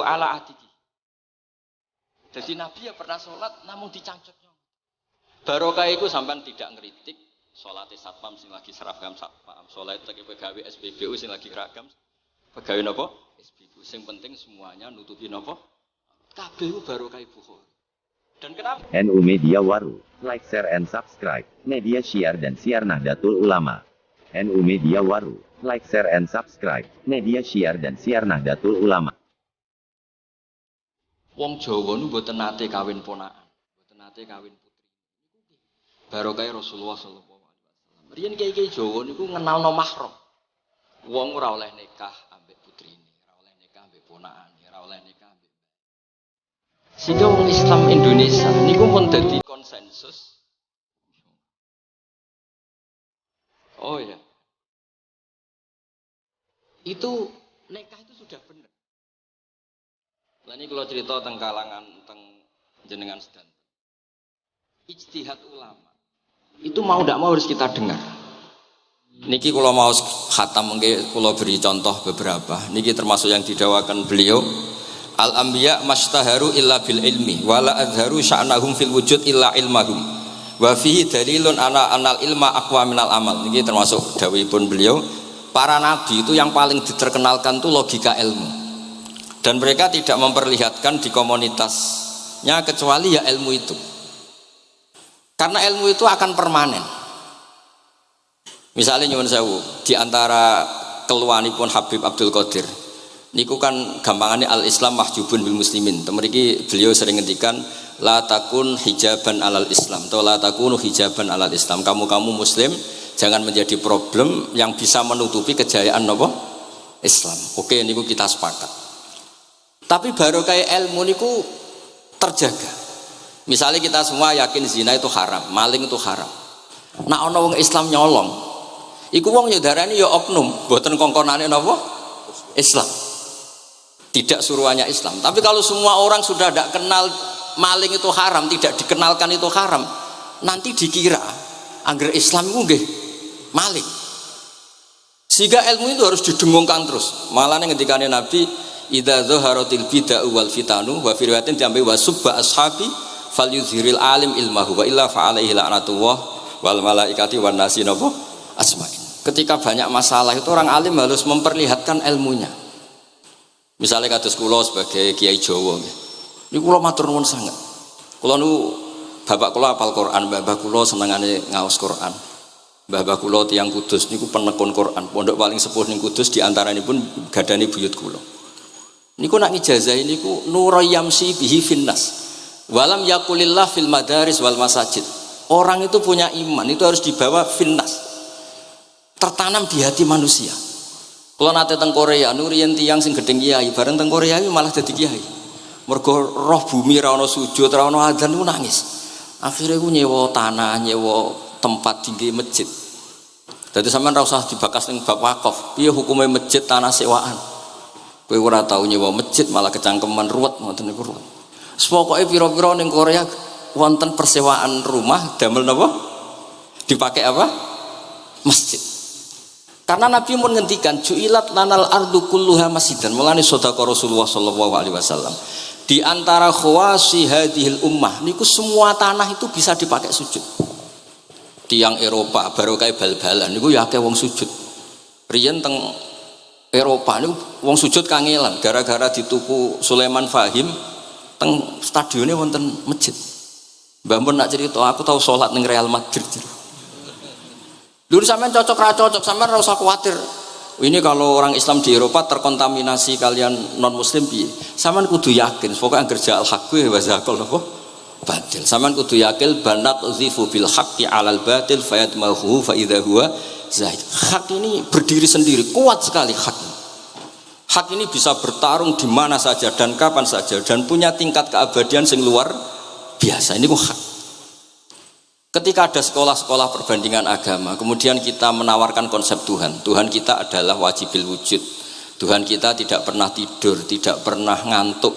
ala atiki. Jadi Nabi ya pernah sholat namun dicangcutnya. Barokah itu sampean tidak ngeritik sholat satpam sing lagi seragam satpam, sholat lagi pegawai SPBU sing lagi seragam pegawai nopo SPBU. Sing penting semuanya nutupi nopo. Kabeh barokah Bukhari. Dan kenapa? NU Media Waru, like, share and subscribe. Media Syiar dan Siar Nahdlatul Ulama. NU Media Waru, like, share and subscribe. Media Syiar dan Siar Nahdlatul Ulama. Wong Jawa nu mboten nate kawin ponakan, mboten nate kawin putri. Barokah Rasulullah sallallahu alaihi wasallam. Riyen kiai-kiai Jawa niku ngenalno mahram. Wong ora oleh nikah ambek putrine, ora oleh nikah ambek ponakane, ora oleh nikah ambek. Sehingga wong Islam Indonesia niku pun dadi konsensus. Oh ya. Itu nikah itu sudah benar. Lah ini kalau cerita tentang kalangan tentang jenengan sedan. Ijtihad ulama. Itu mau tidak mau harus kita dengar. Niki kalau mau khatam mungkin kalau beri contoh beberapa. Niki termasuk yang didawakan beliau. Al-anbiya mastaharu illa bil ilmi wala azharu sya'nahum fil wujud illa ilmahum. Wa fihi dalilun anal ilma aqwa minal amal. Niki termasuk dawuhipun beliau. Para nabi itu yang paling diterkenalkan itu logika ilmu. Dan mereka tidak memperlihatkan di komunitasnya kecuali ya ilmu itu. Karena ilmu itu akan permanen. Misalnya nyuwun sewu, di antara keluhanipun Habib Abdul Qadir, niku kan gampangannya al-Islam mahjubun bil muslimin. Temeriki beliau sering ngendikan la takun hijaban alal Islam atau la takunu hijaban alal Islam. Kamu muslim jangan menjadi problem yang bisa menutupi kejayaan apa? Islam. Oke, niku kita sepakat. Tapi barokah ilmu niku terjaga. Misalnya kita semua yakin zina itu haram, maling itu haram. Nah ana wong Islam nyolong, iku wong nyedarani ya oknum, mboten kongkonane napa? Islam. Tidak suruhannya Islam. Tapi kalau semua orang sudah tidak kenal maling itu haram, tidak dikenalkan itu haram, nanti dikira angger Islam itu nggih maling. Sehingga ilmu itu harus didengungkan terus. Malah ngendikane Nabi idza zaharatil bid'ah wal fitanu wa fi riwayatin diambil wa subba ashabi falyuzhiril alim ilmahu wa illa fa alaihi la'natullah wal malaikati wan nasi napa asma'in. Ketika banyak masalah itu orang alim harus memperlihatkan ilmunya. Misalnya kados kula sebagai kiai Jawa nggih. Niku kula matur nuwun sanget. Kula nu bapak kula hafal Quran, mbah kula senengane ngaos Quran. Mbah kula tiyang Kudus niku penekun Quran. Pondok paling sepuh ning Kudus diantaranipun gadani buyut kula. Niku nak ngijazah niku nurayamsi bihi finnas walam yakulillah fil madaris wal masajid. Orang itu punya iman itu harus dibawa finnas, tertanam di hati manusia. Kalau nate teng Korea nuriyen tiyang sing gedeng kiai bareng teng Korea malah dadi kiai. Mergo roh bumi ra ono sujud ra ono adzan niku nangis. Akhire ku nyewa tanah, nyewa tempat tinggi masjid. Dadi sampean ra usah dibakas ning bab wakaf. Piye hukume masjid tanah sewaan? Kowe ora tau nyewa masjid malah kecangkeman ruwet ngoten niku ruwet. Pokoke pira-pira ning Korea wonten persewaan rumah damel napa? Dipakai apa? Masjid. Karena Nabi mun ngendikan ju'ilat lanal ardu kulluha masjidan. Mulane sedekah Rasulullah sallallahu alaihi wasallam. Di antara khawasi hadhil ummah niku semua tanah itu bisa dipakai sujud. Tiang Eropa baru kayak bal-balan niku ya akeh wong sujud. Riyen teng Eropa ini wong sujud kangelan gara-gara dituku Sulaiman Fahim teng stadionnya wonten masjid. Mbah mun nak cerita aku tahu sholat ning Real Madrid. Dulu sampean cocok ra cocok sampean ora usah khawatir. Ini kalau orang Islam di Eropa terkontaminasi kalian non muslim piye? Sampean kudu yakin pokoke angger ja'al haqqi wa zaqal napa? Batil. Sampean kudu yakin banat uzifu bil haqqi 'alal batil fayatmahu fa idza huwa zahid. Hak ini berdiri sendiri, kuat sekali hak. Hak ini bisa bertarung di mana saja dan kapan saja dan punya tingkat keabadian yang luar biasa. Ini hak. Ketika ada sekolah-sekolah perbandingan agama, kemudian kita menawarkan konsep Tuhan. Tuhan kita adalah wajibil wujud. Tuhan kita tidak pernah tidur, tidak pernah ngantuk,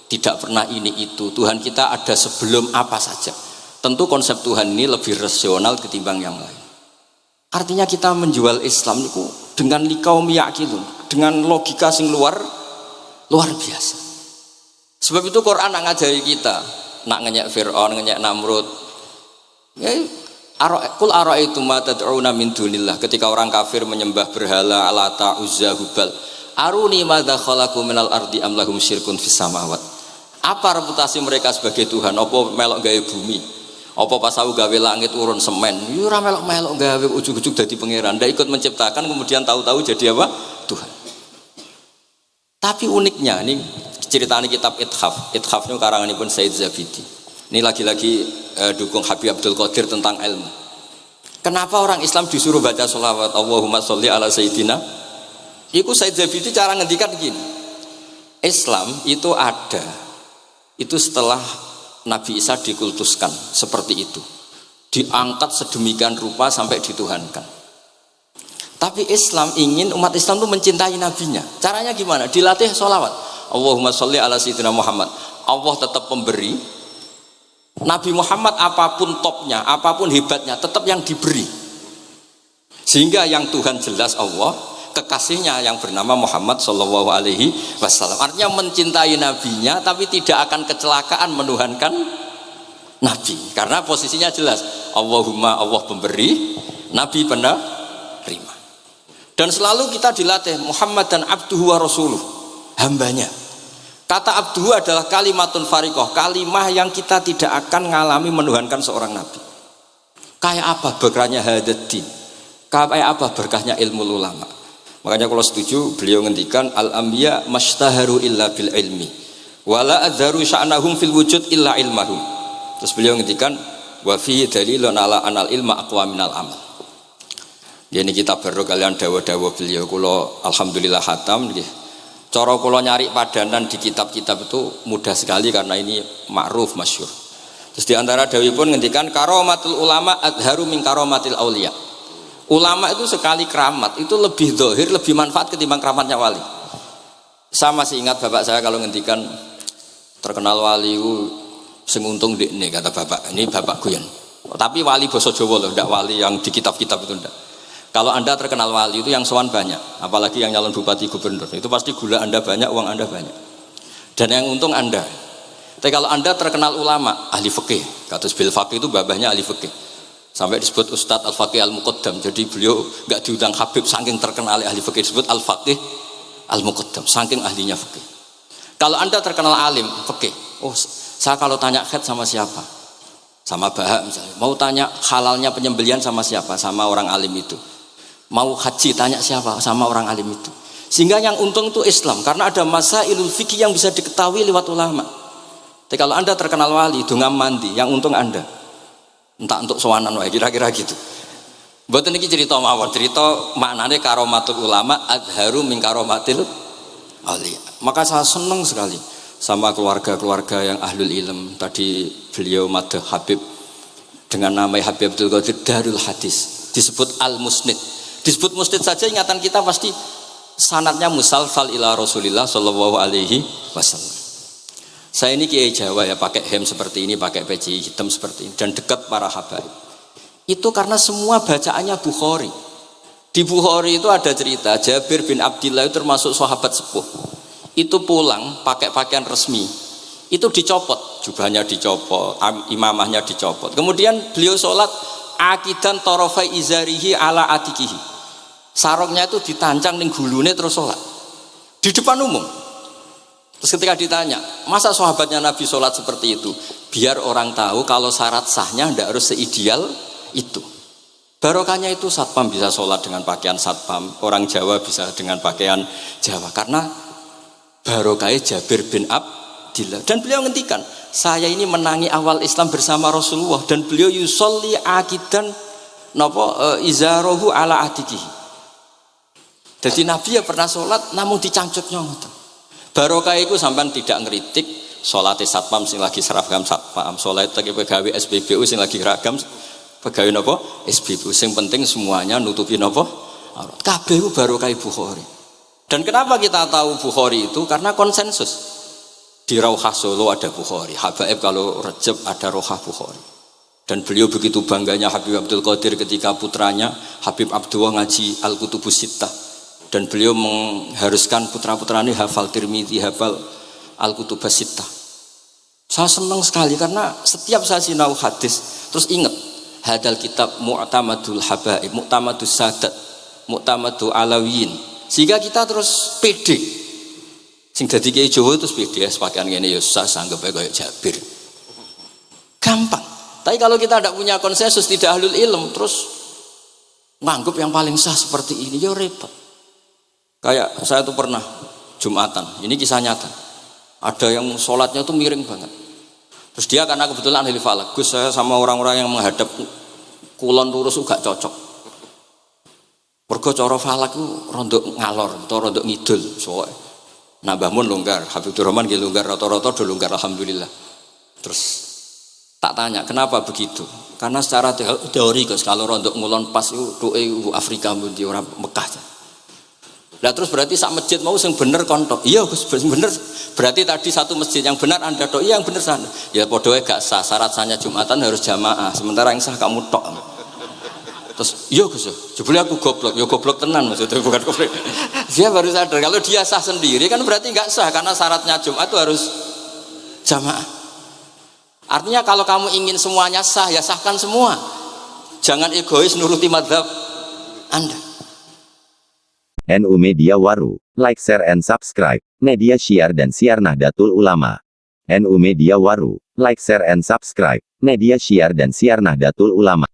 tidak pernah ini itu. Tuhan kita ada sebelum apa saja. Tentu konsep Tuhan ini lebih rasional ketimbang yang lain. Artinya kita menjual Islam itu dengan likaum yakinun, dengan logika sing luar biasa. Sebab itu Quran nak ngajari kita, nak ngenyek Fir'aun, ngenyek Namrud. Ya, kul ara'aitum ma tad'una min dunillah, ketika orang kafir menyembah berhala Lata, Uzza, Hubal. Aruni madza khalaqu minal ardi am lahum syirkun fis samawat. Apa reputasi mereka sebagai Tuhan? Apa melok gawe bumi? Apa pas aku gawe langit urun semen? Yo ora melok-melok gawe ujug-ujug dadi pangeran. Ndak ikut menciptakan kemudian tahu-tahu jadi apa? Tuhan. Tapi uniknya ini ceritanya kitab Ithaf. Ithaf itu karanganipun Said Zabidi. Ini lagi-lagi dukung Habib Abdul Qadir tentang ilmu. Kenapa orang Islam disuruh baca sholawat Allahumma sholli ala sayyidina? Iku Said Zabidi cara ngendikan gini. Islam itu ada. Itu setelah Nabi Isa dikultuskan seperti itu. Diangkat sedemikian rupa sampai dituhankan. Tapi Islam ingin umat Islam itu mencintai nabinya. Caranya gimana? Dilatih sholawat. Allahumma sholli ala sayyidina Muhammad. Allah tetap pemberi. Nabi Muhammad apapun topnya, apapun hebatnya, tetap yang diberi. Sehingga yang Tuhan jelas Allah, kekasihnya yang bernama Muhammad Sallallahu Alaihi Wasallam. Artinya mencintai nabinya, tapi tidak akan kecelakaan menuhankan nabi. Karena posisinya jelas. Allahumma Allah pemberi, nabi penerima. Dan selalu kita dilatih Muhammad dan abduhu wa rasuluh, hambanya. Kata abduhu adalah kalimatun fariqah, kalimah yang kita tidak akan ngalami menuhankan seorang nabi. Kayak apa berkahnya hadaddin, kayak apa berkahnya ilmu ulama. Makanya kalau setuju beliau ngendikan al-anbiya mastaharu illa bil ilmi wala adzaru sya'nahum fil wujud illa ilmahum. Terus beliau ngendikan wa fi dalilun ala anal ilma aqwa minal amal. Ini kita baru kalian dawa-dawa beliau kula alhamdulillah khatam nggih. Cara kula nyari padanan di kitab-kitab itu mudah sekali karena ini ma'ruf masyhur. Terus di antara dawuhipun ngendikan karamatul ulama adharu min karamatil auliya. Ulama itu sekali keramat itu lebih zahir, lebih manfaat ketimbang keramatnya wali. Saya masih ingat bapak saya kalau ngendikan terkenal wali itu sing untung dekne kata bapak. Ini bapak Guyon. Tapi wali basa Jawa loh, ndak wali yang di kitab-kitab itu ndak. Kalau Anda terkenal wali itu yang sowan banyak, apalagi yang nyalon bupati gubernur, itu pasti gula Anda banyak, uang Anda banyak. Dan yang untung Anda. Tapi kalau Anda terkenal ulama, ahli fikih, kados bil faqih itu babahnya ahli fikih. Sampai disebut Ustadz Al-Faqih Al-Muqaddam. Jadi beliau enggak diundang Habib saking terkenal ahli fikih, disebut Al-Faqih Al-Muqaddam, saking ahlinya fikih. Kalau Anda terkenal alim fikih, oh saya kalau tanya khed sama siapa? Sama Bahak misalnya. Mau tanya halalnya penyembelihan sama siapa? Sama orang alim itu. Mau haji tanya siapa? Sama orang alim itu. Sehingga yang untung itu Islam karena ada masailul fikih yang bisa diketahui lewat ulama. Tapi kalau Anda terkenal wali, dungam mandi, yang untung Anda. Entah untuk sowanan wae kira-kira gitu. Mboten iki cerita mawon, cerita maknane karomatul ulama adharu min karomatil auliya. Maka saya senang sekali sama keluarga-keluarga yang ahlul ilm. Tadi beliau madah Habib dengan nama Habib Abdul Qadir Darul Hadis, disebut Al-Musnid. Disebut musnid saja ingatan kita pasti sanadnya musalsal ila Rasulillah sallallahu alaihi wasallam. Saya ini kiai Jawa ya, pakai hem seperti ini, pakai peci hitam seperti ini dan dekat para habaib. Itu karena semua bacaannya Bukhari. Di Bukhari itu ada cerita Jabir bin Abdillah itu termasuk sahabat sepuh. Itu pulang pakai pakaian resmi. Itu dicopot, jubahnya dicopot, imamahnya dicopot. Kemudian beliau sholat akidan tarafai izarihi ala atikihi. Sarungnya itu ditancang ning gulune terus sholat di depan umum. Terus ketika ditanya, masa sahabatnya Nabi sholat seperti itu? Biar orang tahu kalau syarat sahnya tidak harus seideal itu. Barokahnya itu satpam bisa sholat dengan pakaian satpam, orang Jawa bisa dengan pakaian Jawa. Karena barokahnya Jabir bin Abdillah. Dan beliau ngendikan, saya ini menangi awal Islam bersama Rasulullah dan beliau yusolli akidan izarohu ala atikihi. Jadi Nabi ya pernah sholat namun dicangcutnya. Barokah itu sampai tidak ngeritik sholatnya satpam sing lagi seragam satpam, sholat lagi pegawai SPBU sing lagi seragam pegawai nopo SPBU. Sing penting semuanya nutupi nopo kabeh barokah Bukhari. Dan kenapa kita tahu Bukhari itu? Karena konsensus. Di Rauhah Solo ada Bukhari, Habaib kalau Rejab ada Rauhah Bukhari. Dan beliau begitu bangganya Habib Abdul Qadir ketika putranya Habib Abdullah ngaji Al-Kutubus Sittah. Dan beliau mengharuskan putra-putranya hafal Tirmidzi, hafal Al-Kutubus Sittah. Saya senang sekali karena setiap saya sinau hadis terus ingat hadal kitab mu'tamadul habaib, mu'tamadus sadat, mu'tamadu alawiyin. Sehingga kita terus pede. Sing dadi kiai Jawa terus pede pakaian ngene ya sah anggap ae koyo Jabir. Gampang. Tapi kalau kita tidak punya konsensus, tidak ahlul ilm, terus nganggap yang paling sah seperti ini, ya repot. Kayak saya tuh pernah Jumatan, ini kisah nyata. Ada yang sholatnya tuh miring banget. Terus dia karena kebetulan ahli falak, Gus saya sama orang-orang yang menghadap kulon lurus gak cocok. Mergo cara falak ku rondok ngalor atau rondok ngidul, soalnya. Nah Mbah Mun longgar, Habibur Rahman nggih longgar, rata-rata do longgar alhamdulillah. Terus tak tanya kenapa begitu? Karena secara teori Gus kalau rondok ngulon pas itu doa Afrika di orang Mekah. Nah terus berarti sak masjid mau sing bener kontok. Iya Gus bener. Berarti tadi satu masjid yang benar Anda tok, iya yang bener sana. Ya padha wae gak sah, syarat sahnya Jumatan harus jamaah. Sementara yang sah kamu tok. Terus iya Gus, jebule aku goblok. Ya goblok tenan maksudnya bukan goblok. Dia baru sadar kalau dia sah sendiri kan berarti enggak sah karena syaratnya Jumat itu harus jamaah. Artinya kalau kamu ingin semuanya sah ya sahkan semua. Jangan egois nuruti mazhab Anda. NU Media Waru, like, share and subscribe, media syiar dan siar Nahdlatul Ulama. NU Media Waru, like, share and subscribe, media syiar dan siar Nahdlatul Ulama.